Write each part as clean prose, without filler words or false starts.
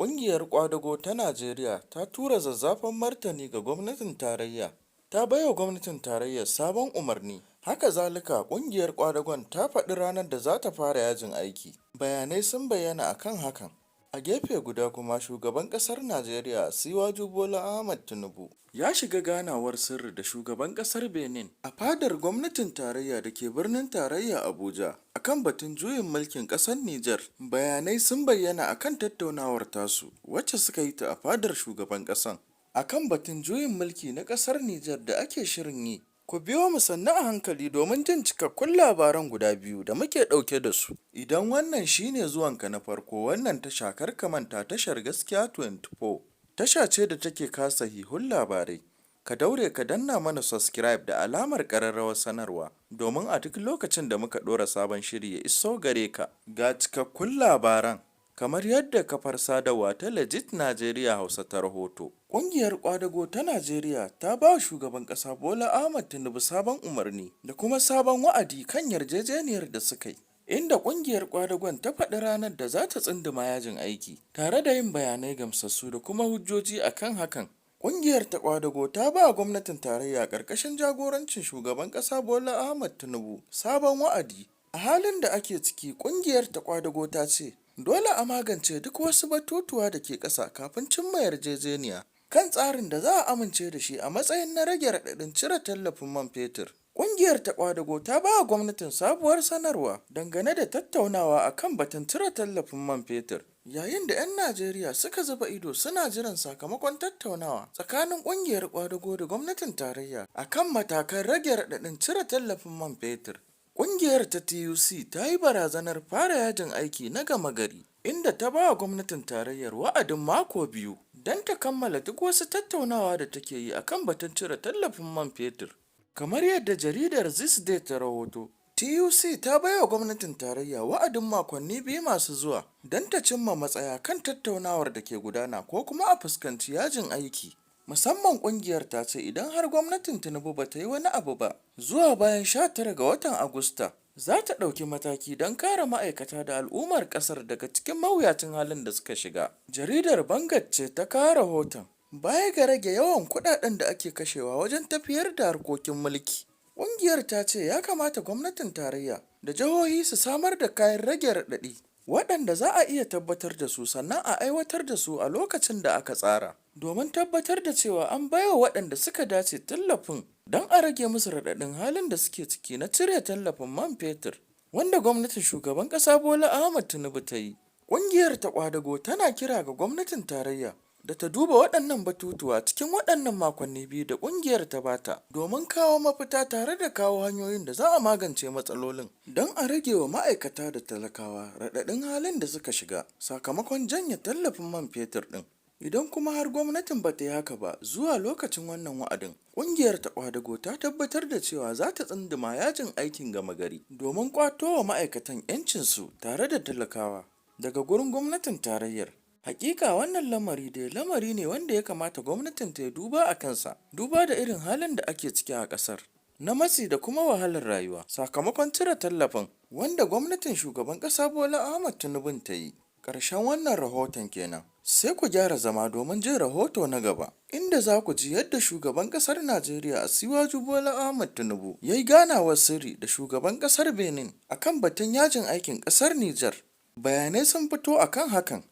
Ƙungiyar ƙwadago ta Najeriya ta tura zazzafan martani ga gwamnatin tarayya. Ta baiwa gwamnatin tarayyar sabon umarni. Haka zalika ƙungiyar ƙwadagon ta faɗi ranar da za ta fara yajin aiki. Bayanai sun bayyana akan hakan. A gefe guda kuma shugaban ƙasar Najeriya Asiwaju Bola Ahmed Tinubu ya shiga ganawar sirri da shugaban ƙasar Benin a fadar gwamnatin tarayya da ke birnin tarayya Abuja akan batun juyin mulkin ƙasar Nijar. Bayanai sun bayyana akan tattaunawar tasu wacce suka yi ta a fadar shugaban ƙasan akan batun juyin mulki na ƙasar Nijar da ake shirin yi. Ku biyo mu sannu a hankali domin jin cikakkun labaran guda biyu da muke ɗauke da su. Idan wannan shine zuwanka na farko wannan tasha kar ka manta tashar Gaskiya 24. Tasha ce da take kasa sahihun labarai. Ka daure ka danna mana subscribe da alamar ƙararrawar sanarwa domin a duk lokacin da muka ɗora sabon shiri ya iso gare ka. Ga cikakkun labaran. Kamar yadda kafar sadarwa ta Legit Najeriya Hausa ta rahoto, ƙungiyar ƙwadago ta Najeriya ta ba shugaban ƙasa Bola Ahmed Tinubu sabon umarni da kuma sabon wa'adi kan yarjejeniyar da suka yi, inda ƙungiyar ƙwadagon ta faɗi ranar da za ta tsunduma yajin aiki, tare da yin bayanai gamsassu da kuma hujjoji akan hakan. Ƙungiyar ta ƙwadago ta ba gwamnatin tarayya ƙarƙashin jagorancin shugaban ƙasa Bola Ahmed Tinubu sabon wa'adi. A halin da ake ciki, ƙungiyar ta ƙwadago ta ce, dole a magance duk wasu batutuwa da ke ƙasa kafin cimma yarjejeniya kan tsarin da za a amince da shi a matsayin na rage raɗaɗin cire tallafin man fetur. Ƙungiyar ta ƙwadago ta ba wa gwamnatin sabuwar sanarwa dangane da tattaunawa akan batun cire tallafin man fetur. Yayin da 'yan Najeriya suka zuba ido suna jiran sakamakon tattaunawa tsakanin ƙungiyar ƙwadago da gwamnatin tarayya akan matakan rage raɗaɗin cire tallafin man fetur. Ƙungiyar ta TUC ta yi barazanar fara yajin aiki na gama gari, inda ta ba wa gwamnatin tarayyar wa'adin mako 2 don ta kammala duk wasu tattaunawa da take yi akan batun cire tallafin man fetur. Kamar yadda jaridar This ta rahoto, TUC ta bai wa gwamnatin tarayya wa'adin makonni 2 masu zuwa don ta cimma matsaya kan tattaunawar da ke gudana ko kuma a fuskanci yajin aiki. Musamman ƙungiyar ta ce idan har gwamnatin Tinubu ba ta yi wani abu ba zuwa bayan 19 ga watan Agusta, za ta ɗauki mataki don kare ma'aikata da al'ummar ƙasar daga cikin mawuyacin halin da suka shiga. Jaridar Vanguard ce ta kawo rahoton. Baya ga rage yawan kuɗaɗen da ake kashewa wajen tafiyar da harkokin mulki, ƙungiyar ta ce ya kamata gwamnatin tarayya da jihohi su samar da kayan rage raɗaɗi waɗanda za a iya tabbatar da su sannan a aiwatar da su a lokacin da aka tsara, domin tabbatar da cewa an baiwa waɗanda suka dace tallafin don a rage musu raɗaɗin halin da suke ciki na cire tallafin man fetur wanda gwamnatin shugaban ƙasa Bola Ahmed Tinubu ta yi. Ƙungiyar ta ƙwadago tana kira ga gwamnatin tarayya da ta duba waɗannan batutuwa cikin waɗannan makonni 2 da ƙungiyar ta bata domin kawo mafita tare da kawo hanyoyin da za a magance matsalolin don a rage wa ma'aikata da talakawa raɗaɗin halin da suka shiga sakamakon janye tallafin man fetur ɗin. Idan kuma har gwamnatin ba ta yi haka ba zuwa lokacin wannan wa'adin, ƙungiyar ta ƙwadago ta tabbatar da cewa za ta tsunduma yajin aikin gama gari domin ƙwato wa ma'aikatan 'yancinsu tare da talakawa daga gurin gwamnatin tarayyar. Hakika wannan lamari ne wanda ya kamata gwamnatin ta duba a kansa, duba da irin halin da ake ciki a ƙasar na matsi da kuma wahalar rayuwa sakamakon cire tallafin wanda gwamnatin shugaban ƙasa Bola Ahmed Tinubu ta yi. Ƙarshen wannan rahoton kenan. Sai ku gyara zama domin jin rahoto na gaba, inda za ku ji yadda shugaban ƙasar Najeriya Asiwaju Bola Ahmed Tinubu ya yi ganawar sirri da shugaban ƙasar Benin akan batun yajin aikin ƙasar Nijar. Bayanai sun fito akan hakan.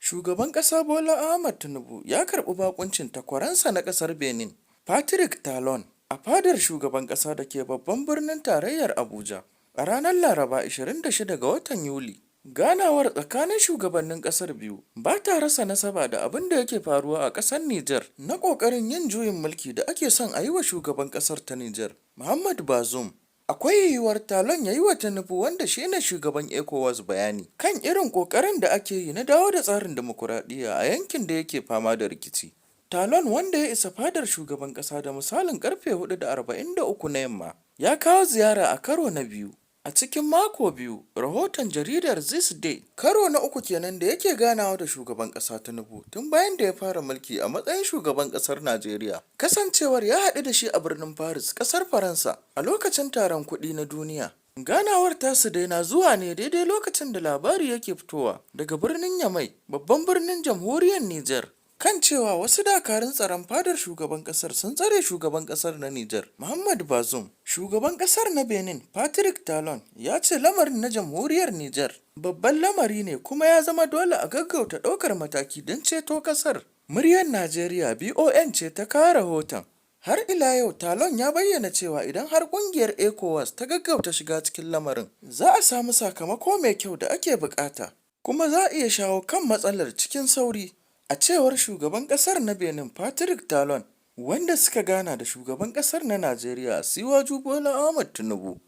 Shugaban ƙasa Bola Ahmed Tinubu ya karɓi bakuncin takwaransa na ƙasar Benin, Patrick Talon, a fadar shugaban ƙasa da ke babban birnin tarayyar Abuja a ranar Laraba 26 ga watan Yuli. Ganawar tsakanin shugabannin ƙasar biyu ba ta rasa nasaba da abin da yake faruwa a ƙasar Nijar na ƙoƙarin yin juyin mulki da ake son a yi wa shugaban ƙasar ta Nijar, Muhammad Bazoum. Akwai yiwuwar Talon ya yi wa Tinubu wanda shi ne shugaban ECOWAS bayani kan irin ƙoƙarin da ake yi na dawo da tsarin dimokuraɗiyya a yankin da yake fama da rikici. Talon wanda ya isa fadar shugaban ƙasa da misalin ƙarfe 4:43 na yamma ya kawo ziyara a karo na biyu. A cikin mako 2, rahoton jaridar This karo na 3 kenan da yake ganawa da shugaban ƙasa Tinubu tun bayan da ya fara mulki a matsayin shugaban ƙasar Najeriya. Kasancewar ya haɗu da shi a birnin Paris, ƙasar Faransa, a lokacin taron kuɗi na duniya. Ganawar tasu dai na zuwa ne daidai lokacin da labari yake fitowa daga birnin Yamai, babban birnin jamhuriyar Nijar. Kan cewa wasu dakarun tsaron fadar shugaban kasar sun tsare shugaban kasar na Nijar, Muhammad Bazoum. Shugaban kasar na Benin, Patrick Talon, ya ce lamarin na jamhuriyar Nijar babban lamari ne kuma ya zama dole a gaggauta ɗaukar mataki don ceto kasar. Muryar Najeriya BON ce ta kawo rahoton. Har ila yau Talon ya bayyana cewa idan har kungiyar ECOWAS ta gaggauta shiga cikin lamarin, za a samu sakamako mai kyau da ake bukata, kuma za a iya shawo kan matsalar cikin sauri. A cewar shugaban kasar na Benin Patrick Talon, wanda suka gana da shugaban kasar na Najeriya Asiwaju Bola Ahmed Tinubu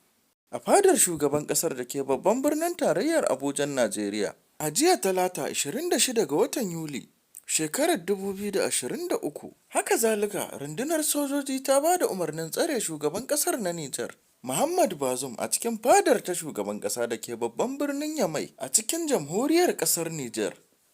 a fadar shugaban kasar da ke babban birnin tarayyar Abuja, Najeriya. A jiya Talata 26 ga watan Yuli, shekarar 2023. Haka zalika, rundunar sojoji ta ba da umarnin tsare shugaban kasar na Nijar, Muhammad Bazoum, a cikin fadar ta shugaban kasa da ke babban birnin Yamai a cikin jamhuriyar kasar Nijar.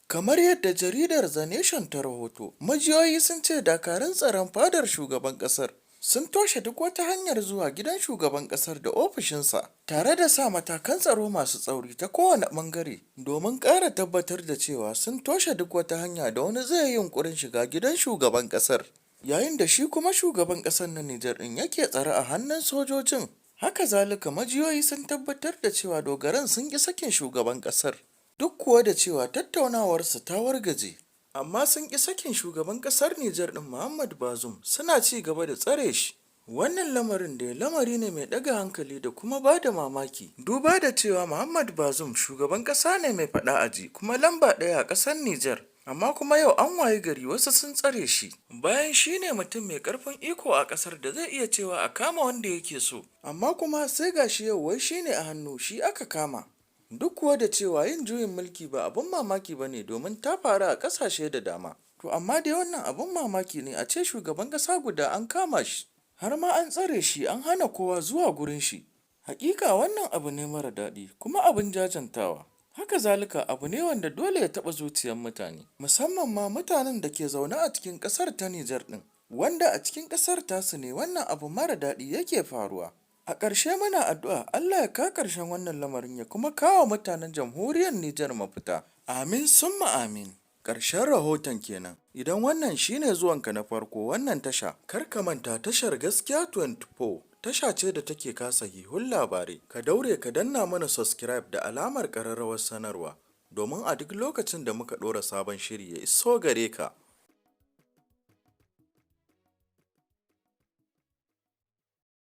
Kamar yadda jaridar The Nation ta rahoto, majiyoyi sun ce dakarun tsaron fadar shugaban kasar sun toshe duk wata hanyar zuwa gidan shugaban kasar da ofishinsa, tare da sa matakan tsaro masu tsauri ta kowane bangare domin ƙara tabbatar da cewa sun toshe duk wata hanya da wani zai yi yunkurin shiga gidan shugaban kasar, yayin da shi kuma shugaban kasar na Nijar din yake tsare a hannun sojojin. Haka zalika, majiyoyi sun tabbatar da cewa dogaran sun ƙi sakin shugaban kasar, duk kuwa da cewa tattaunawarsu ta wargaje. Amma sun ƙi sakin shugaban ƙasar Nijar ɗin Muhammad Bazoum, suna ci gaba da tsare shi. Wannan lamarin da lamari ne mai ɗaga hankali da kuma ba da mamaki, duba da cewa Muhammad Bazoum shugaban ƙasa ne mai faɗa aji kuma lamba ɗaya a ƙasar Nijar. Amma kuma yau an waye gari wasu sun tsare shi, bayan shi ne mutum mai ƙarfin iko a ƙasar da zai iya cewa a kama wanda yake so. Amma kuma sai gashi yau wai shi ne a hannu shi aka kama. Duk kuwa da cewa yin juyin mulki ba abin mamaki ba ne domin ta faru a ƙasashe da dama. To amma dai wannan abin mamaki ne a ce shugaban ƙasa guda an kama shi, har ma an tsare shi an hana kowa zuwa gurin shi. Hakika wannan abu ne mara daɗi kuma abin jajantawa. Haka zalika abu ne wanda dole ya taɓa zuciyar mutane, musamman ma mutanen da ke zaune a cikin ƙasar ta Nijar ɗin, wanda a cikin ƙasar tasu ne wannan abu mara daɗi yake faruwa. A ƙarshe muna addu'a Allah ya kawo ƙarshen wannan lamarin ya kuma kawo mutanen jamhuriyar Nijar mafita. Amin summa amin. Ƙarshen rahoton kenan. Idan wannan shine zuwanka na farko wannan tasha, kar ka manta tashar Gaskiya 24 tasha ce da take kasa sahihun labarai. Ka daure ka danna mana subscribe da alamar ƙararrawar sanarwa domin a duk lokacin da muka ɗora sabon shiri ya iso gare ka.